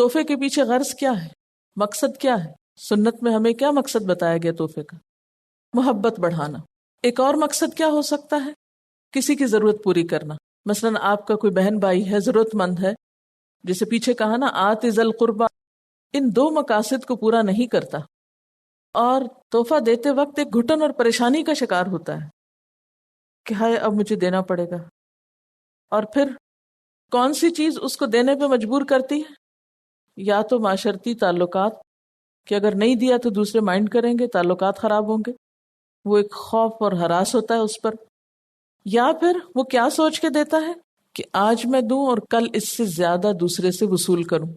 تحفے کے پیچھے غرض کیا ہے، مقصد کیا ہے؟ سنت میں ہمیں کیا مقصد بتایا گیا تحفے کا؟ محبت بڑھانا۔ ایک اور مقصد کیا ہو سکتا ہے؟ کسی کی ضرورت پوری کرنا۔ مثلا آپ کا کوئی بہن بھائی ہے، ضرورت مند ہے، جسے پیچھے کہا نا آت ذی القربی، ان دو مقاصد کو پورا نہیں کرتا اور تحفہ دیتے وقت ایک گھٹن اور پریشانی کا شکار ہوتا ہے کہ ہائے اب مجھے دینا پڑے گا، اور پھر کون سی چیز اس کو دینے پہ مجبور کرتی ہے؟ یا تو معاشرتی تعلقات کہ اگر نہیں دیا تو دوسرے مائنڈ کریں گے، تعلقات خراب ہوں گے، وہ ایک خوف اور ہراس ہوتا ہے اس پر، یا پھر وہ کیا سوچ کے دیتا ہے کہ آج میں دوں اور کل اس سے زیادہ دوسرے سے وصول کروں،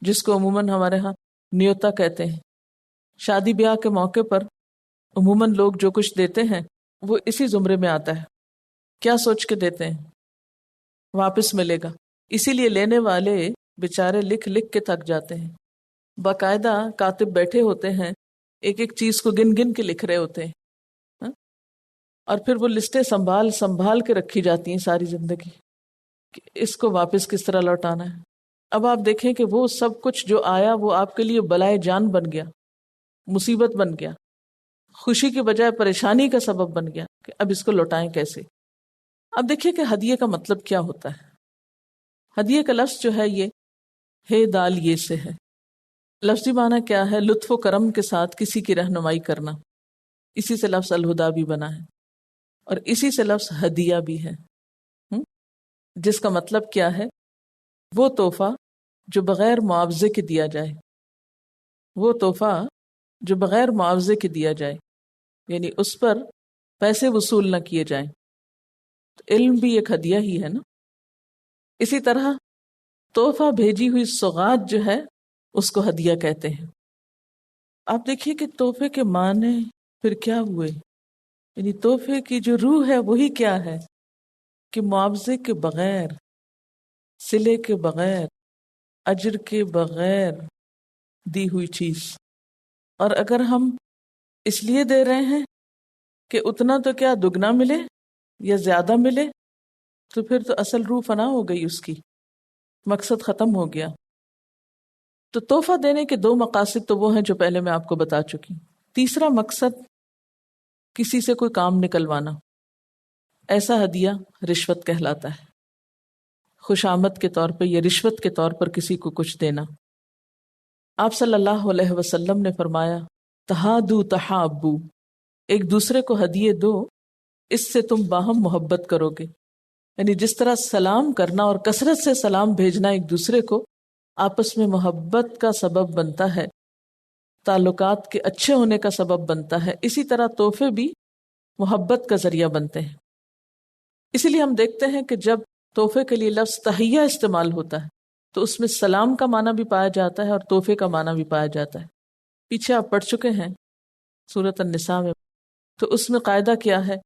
جس کو عموماً ہمارے ہاں نیوتا کہتے ہیں۔ شادی بیاہ کے موقع پر عموماً لوگ جو کچھ دیتے ہیں وہ اسی زمرے میں آتا ہے، کیا سوچ کے دیتے ہیں واپس ملے گا، اسی لیے لینے والے بےچارے لکھ لکھ کے تھک جاتے ہیں، باقاعدہ کاتب بیٹھے ہوتے ہیں، ایک ایک چیز کو گن گن کے لکھ رہے ہوتے ہیں، اور پھر وہ لسٹیں سنبھال سنبھال کے رکھی جاتی ہیں ساری زندگی کہ اس کو واپس کس طرح لوٹانا ہے۔ اب آپ دیکھیں کہ وہ سب کچھ جو آیا وہ آپ کے لیے بلائے جان بن گیا، مصیبت بن گیا، خوشی کے بجائے پریشانی کا سبب بن گیا کہ اب اس کو لوٹائیں کیسے۔ اب دیکھیے کہ ہدیے کا مطلب کیا ہوتا ہے۔ ہدیے کا لفظ جو ہے یہ ہے دال یہ سے ہے، لفظی معنی کیا ہے؟ لطف و کرم کے ساتھ کسی کی رہنمائی کرنا، اسی سے لفظ الہدا بھی بنا ہے اور اسی سے لفظ ہدیہ بھی ہے، جس کا مطلب کیا ہے؟ وہ تحفہ جو بغیر معاوضے کے دیا جائے، وہ تحفہ جو بغیر معاوضے کے دیا جائے، یعنی اس پر پیسے وصول نہ کیے جائیں۔ تو علم بھی ایک ہدیہ ہی ہے نا۔ اسی طرح تحفہ بھیجی ہوئی سوغات جو ہے اس کو ہدیہ کہتے ہیں۔ آپ دیکھیے کہ تحفے کے معنی پھر کیا ہوئے، یعنی تحفے کی جو روح ہے وہی کیا ہے کہ معاوضے کے بغیر، صلے کے بغیر، اجر کے بغیر دی ہوئی چیز۔ اور اگر ہم اس لیے دے رہے ہیں کہ اتنا تو کیا دگنا ملے یا زیادہ ملے، تو پھر تو اصل روح فنا ہو گئی، اس کی مقصد ختم ہو گیا۔ تو تحفہ دینے کے دو مقاصد تو وہ ہیں جو پہلے میں آپ کو بتا چکی۔ تیسرا مقصد کسی سے کوئی کام نکلوانا، ایسا ہدیہ رشوت کہلاتا ہے، خوش آمد کے طور پہ یا رشوت کے طور پر کسی کو کچھ دینا۔ آپ صلی اللہ علیہ وسلم نے فرمایا تہادو تحابو، ایک دوسرے کو ہدیے دو، اس سے تم باہم محبت کرو گے۔ یعنی جس طرح سلام کرنا اور کثرت سے سلام بھیجنا ایک دوسرے کو آپس میں محبت کا سبب بنتا ہے، تعلقات کے اچھے ہونے کا سبب بنتا ہے، اسی طرح تحفے بھی محبت کا ذریعہ بنتے ہیں۔ اسی لیے ہم دیکھتے ہیں کہ جب تحفے کے لیے لفظ تحیہ استعمال ہوتا ہے تو اس میں سلام کا معنی بھی پایا جاتا ہے اور تحفے کا معنی بھی پایا جاتا ہے۔ پیچھے آپ پڑھ چکے ہیں سورۃ النساء میں، تو اس میں قاعدہ کیا ہے؟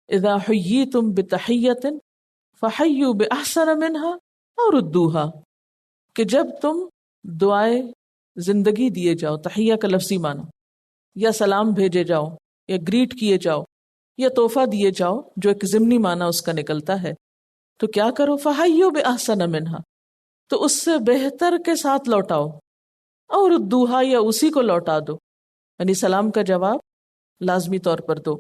اذا حییتم بتحیۃ فحیوا باحسن منها او ردوها، کہ جب تم دعائے زندگی دیے جاؤ، تحیہ کا لفظی معنی، یا سلام بھیجے جاؤ یا گریٹ کیے جاؤ یا تحفہ دیے جاؤ جو ایک ضمنی معنی اس کا نکلتا ہے، تو کیا کرو؟ فحیوا باحسن منها، تو اس سے بہتر کے ساتھ لوٹاؤ، اور ردوہا، یا اسی کو لوٹا دو، یعنی سلام کا جواب لازمی طور پر دو۔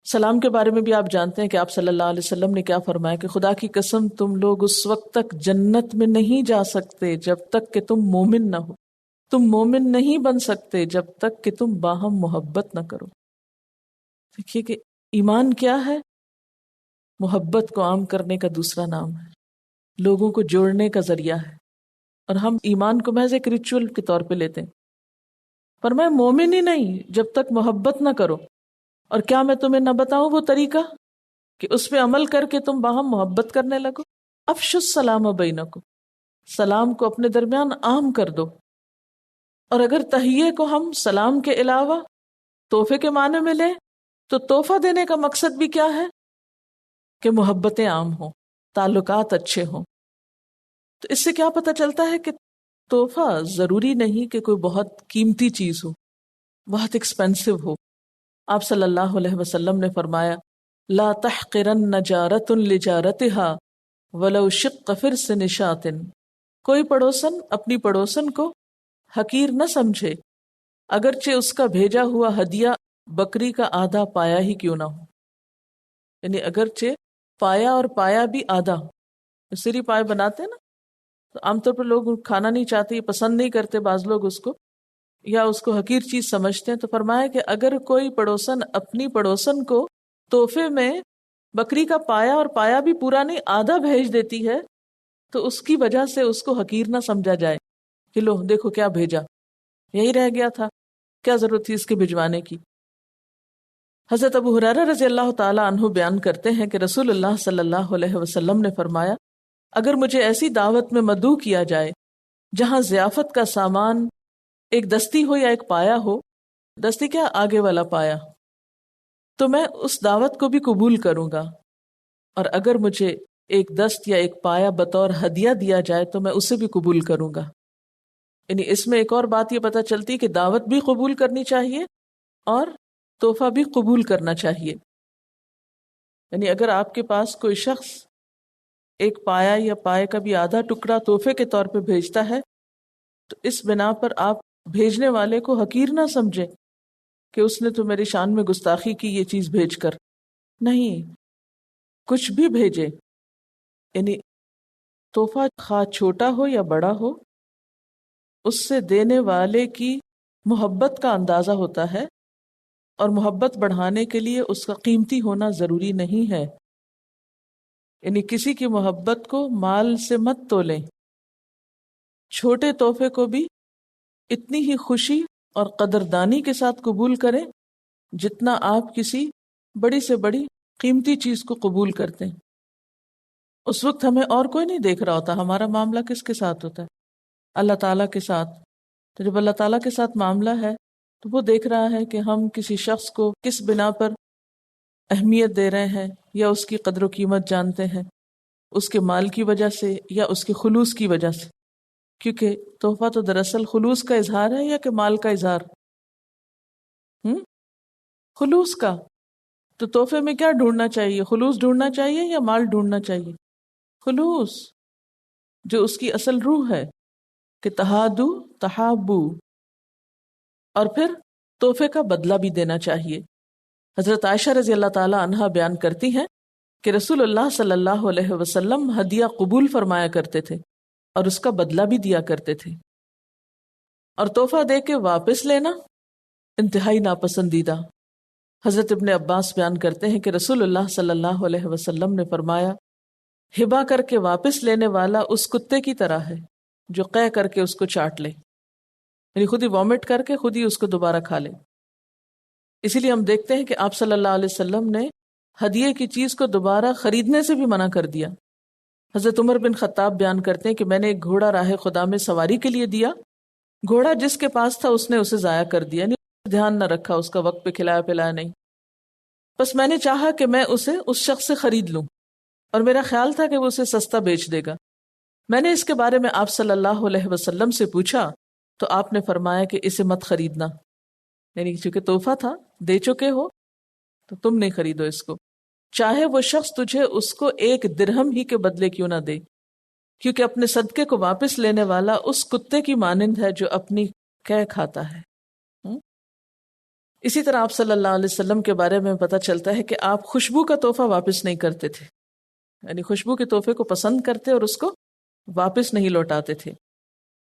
سلام کے بارے میں بھی آپ جانتے ہیں کہ آپ صلی اللہ علیہ وسلم نے کیا فرمایا کہ خدا کی قسم تم لوگ اس وقت تک جنت میں نہیں جا سکتے جب تک کہ تم مومن نہ ہو، تم مومن نہیں بن سکتے جب تک کہ تم باہم محبت نہ کرو۔ دیکھیے کہ ایمان کیا ہے؟ محبت کو عام کرنے کا دوسرا نام ہے، لوگوں کو جوڑنے کا ذریعہ ہے، اور ہم ایمان کو محض ایک ریچول کے طور پہ لیتے ہیں۔ پر میں مومن ہی نہیں جب تک محبت نہ کرو، اور کیا میں تمہیں نہ بتاؤں وہ طریقہ کہ اس پہ عمل کر کے تم باہم محبت کرنے لگو؟ افشوا السلام بینکم، سلام کو اپنے درمیان عام کر دو۔ اور اگر تحیے کو ہم سلام کے علاوہ تحفے کے معنی میں لیں تو تحفہ دینے کا مقصد بھی کیا ہے کہ محبتیں عام ہوں، تعلقات اچھے ہوں۔ تو اس سے کیا پتہ چلتا ہے کہ تحفہ ضروری نہیں کہ کوئی بہت قیمتی چیز ہو، بہت ایکسپینسو ہو۔ آپ صلی اللہ علیہ وسلم نے فرمایا لا تحقرن جارۃ لجارتها ولو شق فرس نشاۃ، کوئی پڑوسن اپنی پڑوسن کو حقیر نہ سمجھے، اگرچہ اس کا بھیجا ہوا ہدیہ بکری کا آدھا پایا ہی کیوں نہ ہو. یعنی اگرچہ پایا اور پایا بھی آدھا، سری پائے بناتے ہیں نا، تو عام طور پر لوگ کھانا نہیں چاہتے، پسند نہیں کرتے بعض لوگ اس کو، یا اس کو حقیر چیز سمجھتے ہیں. تو فرمایا کہ اگر کوئی پڑوسن اپنی پڑوسن کو تحفے میں بکری کا پایا، اور پایا بھی پورا نہیں آدھا بھیج دیتی ہے، تو اس کی وجہ سے اس کو حقیر نہ سمجھا جائے کہ لو دیکھو کیا بھیجا، یہی رہ گیا تھا، کیا ضرورت تھی اس کے بھجوانے کی. حضرت ابو ہریرہ رضی اللہ تعالی عنہ بیان کرتے ہیں کہ رسول اللہ صلی اللہ علیہ وسلم نے فرمایا، اگر مجھے ایسی دعوت میں مدعو کیا جائے جہاں ضیافت کا سامان ایک دستی ہو یا ایک پایا ہو، دستی کیا آگے والا پایا، تو میں اس دعوت کو بھی قبول کروں گا، اور اگر مجھے ایک دست یا ایک پایا بطور ہدیہ دیا جائے تو میں اسے بھی قبول کروں گا. یعنی اس میں ایک اور بات یہ پتہ چلتی کہ دعوت بھی قبول کرنی چاہیے اور تحفہ بھی قبول کرنا چاہیے. یعنی اگر آپ کے پاس کوئی شخص ایک پایا یا پائے کا بھی آدھا ٹکڑا تحفے کے طور پہ بھیجتا ہے، تو اس بنا پر آپ بھیجنے والے کو حقیر نہ سمجھے کہ اس نے تو میری شان میں گستاخی کی یہ چیز بھیج کر. نہیں، کچھ بھی بھیجے، یعنی تحفہ خواہ چھوٹا ہو یا بڑا ہو، اس سے دینے والے کی محبت کا اندازہ ہوتا ہے، اور محبت بڑھانے کے لیے اس کا قیمتی ہونا ضروری نہیں ہے. یعنی کسی کی محبت کو مال سے مت تولیں. چھوٹے تحفے کو بھی اتنی ہی خوشی اور قدردانی کے ساتھ قبول کریں جتنا آپ کسی بڑی سے بڑی قیمتی چیز کو قبول کرتے ہیں. اس وقت ہمیں اور کوئی نہیں دیکھ رہا ہوتا، ہمارا معاملہ کس کے ساتھ ہوتا ہے؟ اللہ تعالیٰ کے ساتھ. تو جب اللہ تعالیٰ کے ساتھ معاملہ ہے تو وہ دیکھ رہا ہے کہ ہم کسی شخص کو کس بنا پر اہمیت دے رہے ہیں، یا اس کی قدر و قیمت جانتے ہیں، اس کے مال کی وجہ سے یا اس کے خلوص کی وجہ سے. کیونکہ تحفہ تو دراصل خلوص کا اظہار ہے یا کہ مال کا اظہار؟ خلوص کا. تو تحفے میں کیا ڈھونڈنا چاہیے؟ خلوص ڈھونڈنا چاہیے یا مال ڈھونڈنا چاہیے؟ خلوص، جو اس کی اصل روح ہے کہ تہادو تحابو. اور پھر تحفے کا بدلہ بھی دینا چاہیے. حضرت عائشہ رضی اللہ تعالی عنہا بیان کرتی ہیں کہ رسول اللہ صلی اللہ علیہ وسلم ہدیہ قبول فرمایا کرتے تھے اور اس کا بدلہ بھی دیا کرتے تھے، اور تحفہ دے کے واپس لینا انتہائی ناپسندیدہ. حضرت ابن عباس بیان کرتے ہیں کہ رسول اللہ صلی اللہ علیہ وسلم نے فرمایا، ہبا کر کے واپس لینے والا اس کتے کی طرح ہے جو قے کر کے اس کو چاٹ لے، یعنی خود ہی وامٹ کر کے خود ہی اس کو دوبارہ کھا لے. اسی لیے ہم دیکھتے ہیں کہ آپ صلی اللہ علیہ وسلم نے ہدیے کی چیز کو دوبارہ خریدنے سے بھی منع کر دیا. حضرت عمر بن خطاب بیان کرتے ہیں کہ میں نے ایک گھوڑا راہ خدا میں سواری کے لیے دیا، گھوڑا جس کے پاس تھا اس نے اسے ضائع کر دیا، دھیان نہ رکھا، اس کا وقت پہ کھلایا پلایا نہیں. بس میں نے چاہا کہ میں اسے اس شخص سے خرید لوں، اور میرا خیال تھا کہ وہ اسے سستا بیچ دے گا. میں نے اس کے بارے میں آپ صلی اللہ علیہ وسلم سے پوچھا تو آپ نے فرمایا کہ اسے مت خریدنا، یعنی چونکہ تحفہ تھا، دے چکے ہو تو تم نہیں خریدو اس کو، چاہے وہ شخص تجھے اس کو 1 درہم ہی کے بدلے کیوں نہ دے، کیونکہ اپنے صدقے کو واپس لینے والا اس کتے کی مانند ہے جو اپنی قے کھاتا ہے. اسی طرح آپ صلی اللہ علیہ وسلم کے بارے میں پتہ چلتا ہے کہ آپ خوشبو کا تحفہ واپس نہیں کرتے تھے، یعنی خوشبو کے تحفے کو پسند کرتے اور اس کو واپس نہیں لوٹاتے تھے.